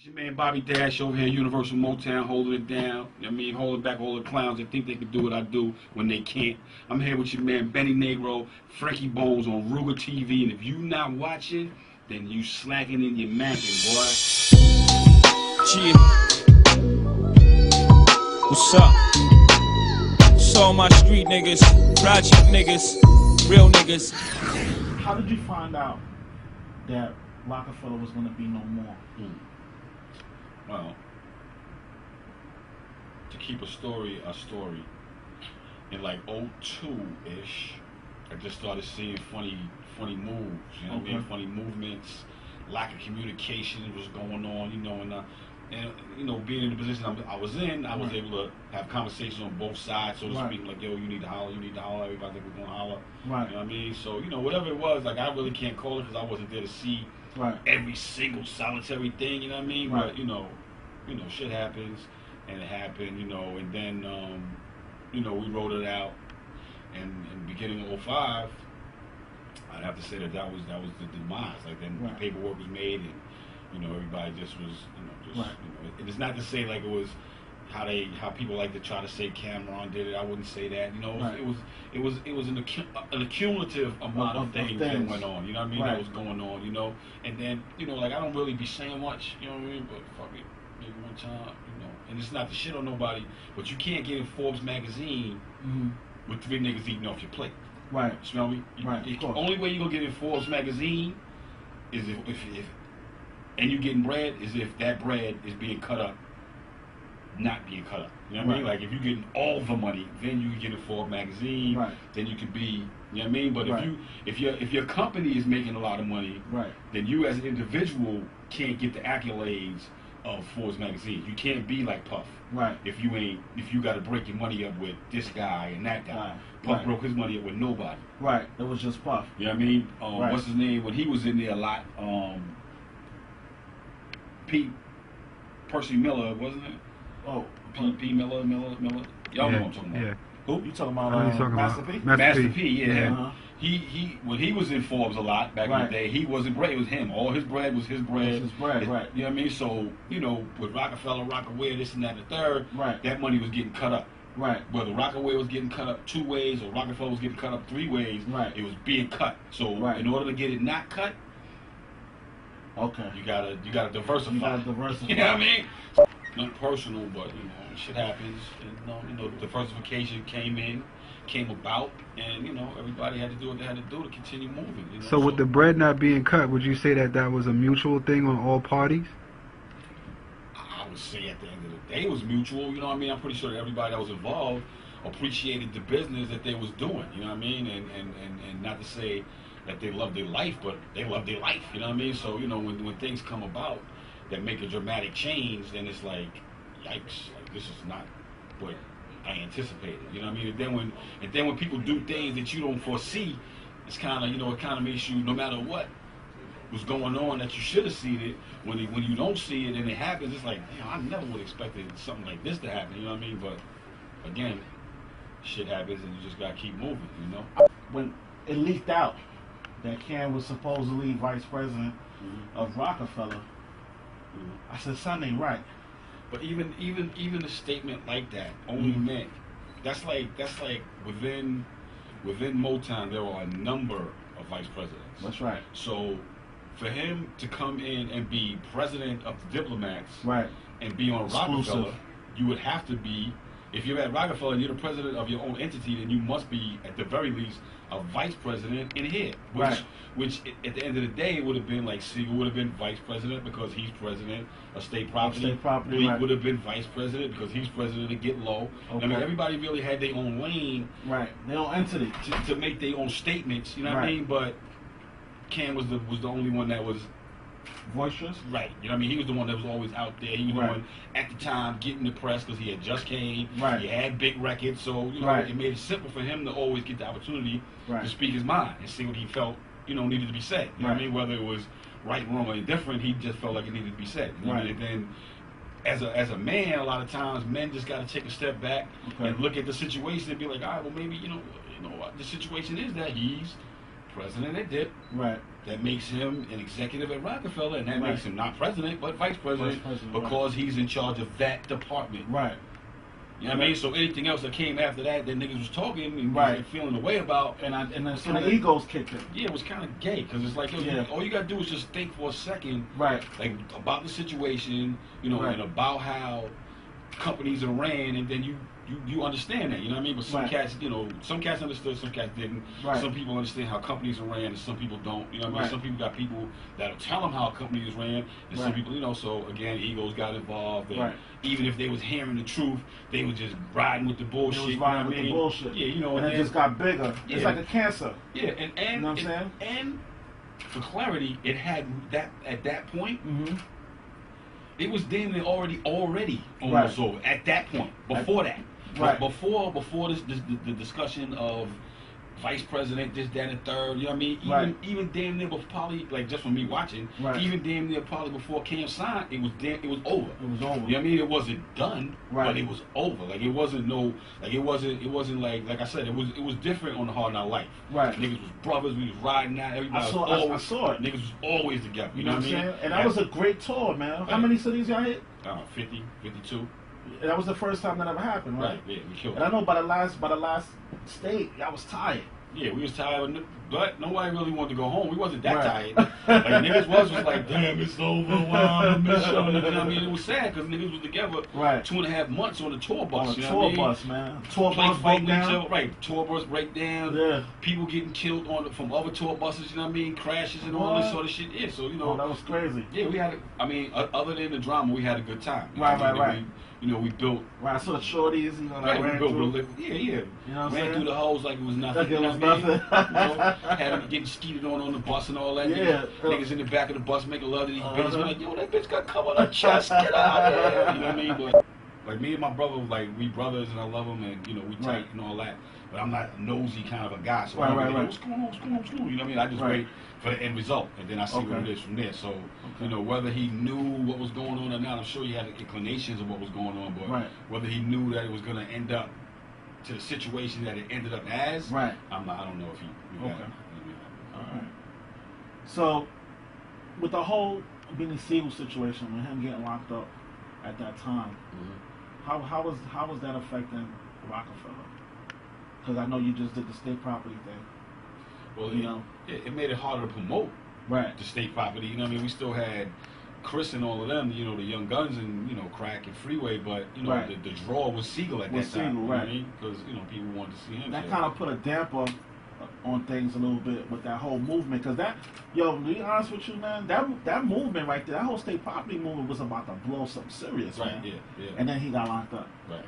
It's your man Bobby Dash over here, Universal Motown, holding it down. You know what I mean? Holding back all the clowns that think they can do what I do when they can't. I'm here with your man Benny Negro, Frankie Bones on Ruger TV. And if you not watching, then you slacking in your macking, boy. Yeah. What's up? What's all my street niggas, project niggas, real niggas. How did you find out that Rocafella was going to be no more? Well, to keep a story, in like 02-ish, I just started seeing funny moves, you know what I mean? Funny movements, lack of communication was going on, you know, and you know, being in the position I was in, I was able to have conversations on both sides, so to speak, like, yo, you need to holler, everybody think we're going to holler, you know what I mean? So, you know, whatever it was, like, I really can't call it because I wasn't there to see every single solitary thing, you know what I mean? But, you know, shit happens, and it happened, you know, and then, you know, we wrote it out, and in the beginning of 05, I'd have to say that was the demise. Like, then the paperwork was made, and, you know, everybody just was, you know, it's not to say like it was how people like to try to say Cameron did it. I wouldn't say that. You know, it was an accumulative amount of things that went on. You know what I mean? That was going on. You know, and then, you know, like, I don't really be saying much. You know what I mean? But fuck it, maybe one time. You know, and it's not to shit on nobody, but you can't get in Forbes magazine with 3 niggas eating off your plate. Right. You smell me? The only way you gonna get in Forbes magazine is if and you getting bread is if that bread is being cut up, not being cut up. You know what I mean? Like, if you getting all the money, then you can get in Forbes magazine. Then you can be, you know what I mean? But if your company is making a lot of money, then you as an individual can't get the accolades of Forbes magazine. You can't be like Puff. If you got to break your money up with this guy and that guy. Puff broke his money up with nobody. It was just Puff. You know what I mean? What's his name? When he was in there a lot, Percy Miller, wasn't it? Oh, P. Miller. Y'all know what I'm talking about. Yeah. Who? You talking about Master P? Master P, yeah. He when he was in Forbes a lot back in the day, he wasn't bread, it was him. All his bread was his bread. His bread, You know what I mean? So, you know, with Rocafella, Rockaway, this and that and the third, that money was getting cut up. Whether Rockaway was getting cut up 2 ways or Rocafella was getting cut up 3 ways, it was being cut. So in order to get it not cut, you gotta diversify. You know what I mean? Not personal, but, you know, shit happens. And, you know, diversification came about, and, you know, everybody had to do what they had to do to continue moving. You know? So with the bread not being cut, would you say that was a mutual thing on all parties? I would say at the end of the day it was mutual. You know what I mean? I'm pretty sure that everybody that was involved appreciated the business that they was doing. You know what I mean? And not to say that they love their life, but they love their life. You know what I mean? So, you know, when things come about that make a dramatic change, then it's like, yikes! Like, this is not what I anticipated. You know what I mean? And then when people do things that you don't foresee, it's kind of, you know, it kind of makes you, no matter what was going on that you should have seen it, when you don't see it and it happens, it's like, damn, I never would have expected something like this to happen. You know what I mean? But again, shit happens, and you just gotta keep moving. You know? When it leaked out that Cam was supposedly vice president of Rocafella, I said, something ain't right. But even a statement like that only meant that's like within Motown there are a number of vice presidents. That's right. So for him to come in and be president of the Diplomats, and be on Rocafella, you would have to be. If you're at Rocafella and you're the president of your own entity, then you must be, at the very least, a vice president in here. Which at the end of the day, would have been like Siegel would have been vice president because he's president of State Property. Bleak would have been vice president because he's president of Get Low. I mean, everybody really had their own lane. Their own entity. To make their own statements, you know what I mean? But Cam was the only one that was boisterous. You know what I mean? He was the one that was always out there. He was the one at the time getting the press because he had just came. He had big records, so, you know, it made it simple for him to always get the opportunity to speak his mind and see what he felt, you know, needed to be said. You know what I mean? Whether it was right, wrong, or indifferent, he just felt like it needed to be said. You know what I mean? And then as a man, a lot of times men just got to take a step back and look at the situation and be like, all right, well, maybe, you know, the situation is that he's president at DIP. that makes him an executive at Rockefeller, and that Right. makes him not president, but vice president, because he's in charge of that department. Right. You know what I mean? So anything else that came after that niggas was talking and Right. feeling the way about, And then So the that- egos kicked in. yeah, it was kind of gay, because it's like, yo, Yeah. all you gotta do is just think for a second, Right. like, about the situation, you know, Right. and about how companies are ran, and then you understand that, you know what I mean? But some Right. cats, you know, some cats understood, some cats didn't. Right. Some people understand how companies are ran, and some people don't. You know what I mean? Right. Some people got people that'll tell them how a company is ran, and some Right. people, you know. So again, egos got involved, and Right. even if they was hearing the truth, they was just riding with the bullshit. It was you know what I riding with the mean? bullshit. Yeah, you know, And it then- just got bigger. It's Yeah. like a cancer. yeah, and You know what I'm saying? and for clarity, it had that at that point. Mm-hmm. It was damn near already almost Right. over at that point. Before that, Right. Before the discussion of vice president, this, that, and third. You know what I mean? Even damn near before, probably like just from me watching. Right. Even damn near probably before Cam signed, it was over. It was over. You know what I mean? It wasn't done, Right. but it was over. Like it wasn't like I said, it was different on the Hard Knock Life. Right. Niggas was brothers. We was riding out. Everybody I saw- was I always, saw it. Niggas was always together. You know what I'm I mean? saying? And that was a great tour, man. How Right. many cities y'all hit? 50, 52. And that was the first time that ever happened, right? Right. Yeah, we killed. And I know by the last state, y'all was tired. Yeah, we was tired, but nobody really wanted to go home. We wasn't that Right. tired. Like niggas was like, damn, it's over. Wow, I miss y'all. You know what I mean? It was sad because niggas was together Right. 2.5 months on the tour bus. On a you know tour what I mean? bus, man. Tour Like bus broke fighting each down. other, right? Tour bus break down. Yeah. People getting killed from other tour buses. You know what I mean? Crashes and all this What? sort of shit. Yeah, so you Oh, know. that was crazy. Yeah, we had. I mean, other than the drama, we had a good time. You know Right, what I mean? right. We built. Right, I saw the shorties, you know, that Right, we ran built through. yeah. You know what I'm Ran saying? through the hoes like it was nothing. Like it you know was what I mean? nothing. You know, had them getting skeeted on the bus and all that. Yeah. Niggas in the back of the bus making love to these bitches. Uh-huh. Like, yo, that bitch got covered on her chest. Get out of here. You know what I mean? But like me and my brother, like we brothers and I love them and you know we tight Right. and all that. But I'm not a nosy kind of a guy, so Right, I'm right, like, right. what's going on? What's going on? What's going on? You know what I mean? I just Right. wait for the end result and then I see what Okay. it is from there. So Okay. you know whether he knew what was going on or not, I'm sure he had inclinations of what was going on, but Right. whether he knew that it was going to end up to the situation that it ended up as, Right. I don't know if he. Okay. Alright. So, with the whole Benny Siegel situation, with him getting locked up at that time, how was that affecting Rockefeller? Because I know you just did the state property thing. Well, You know. it made it harder to promote Right. the state property. You know what I mean? We still had Chris and all of them, you know, the Young Guns and, you know, Crack and Freeway, but, you know, Right. the draw was Siegel at Was that time. Siegel, You know what I right. mean? Because, you know, people wanted to see him. That so. kind of put a damper on things a little bit with that whole movement. Because to be honest with you, man, that movement right there, that whole state property movement was about to blow something serious, Right, man. yeah. And then he got locked up. Right,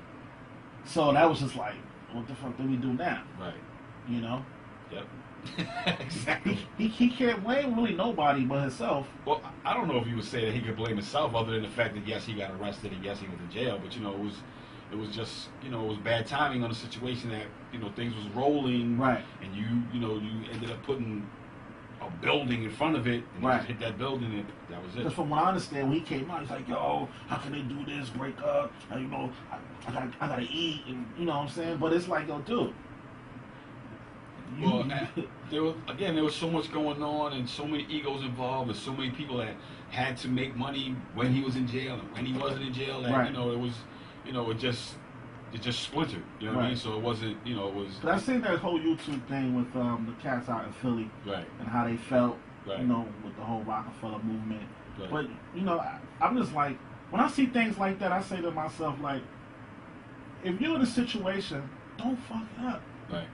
So that was just like, what the fuck do we do now? right. You know? Yep. Exactly. He can't blame really nobody but himself. Well, I don't know if you would say that he could blame himself other than the fact that, yes, he got arrested and, yes, he went to jail. But, you know, it was just, you know, it was bad timing on the situation that, you know, things was rolling. Right. And you ended up putting a building in front of it and you Right. just hit that building and that was Because it. from what I understand, when he came out, he's like, yo, how can they do this, break up? And, you know, I gotta eat, and you know what I'm saying? But it's like, yo, dude. Well, there was so much going on and so many egos involved and so many people that had to make money when he was in jail and when he wasn't in jail. And, Right. you know, it just splintered. You know what I Right. mean? So it wasn't, you know, it was. Cause I seen that whole YouTube thing with the cats out in Philly Right. and how they felt, Right. you know, with the whole Rockefeller movement. Right. But, you know, I'm just like, when I see things like that, I say to myself, like, if you're in a situation, don't fuck it up. Right.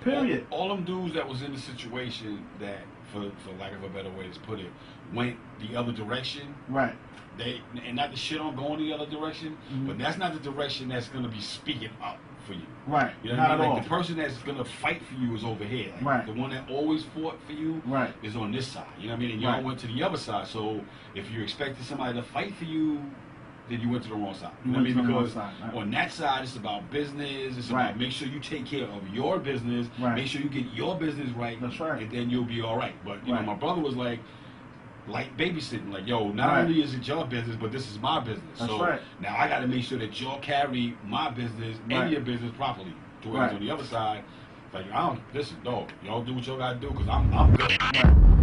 Period. All them dudes that was in the situation that, for lack of a better way to put it, went the other direction. Right. And not to shit on going the other direction, Mhm. but that's not the direction that's going to be speaking up for you. Right. You know Not what I mean? at Like all. the person that's going to fight for you is over here. Like, Right. The one that always fought for you Right. is on this side. You know what I mean? And y'all Right. went to the other side. So if you're expecting somebody to fight for you, then you went to the wrong side. You You know what I went mean? to the wrong Because side, right. on that side, it's about business. It's Right. about make sure you take care of your business. Right. Make sure you get your business right. That's right. And then you'll be all right. But, you Right. know, my brother was like babysitting. Like, yo, not Right. only is it your business, but this is my business. That's so right. now I got to make sure that y'all carry my business and Right. your business properly. Whereas Right. on the other side, like, listen, dog, y'all do what y'all got to do because I'm good. Right.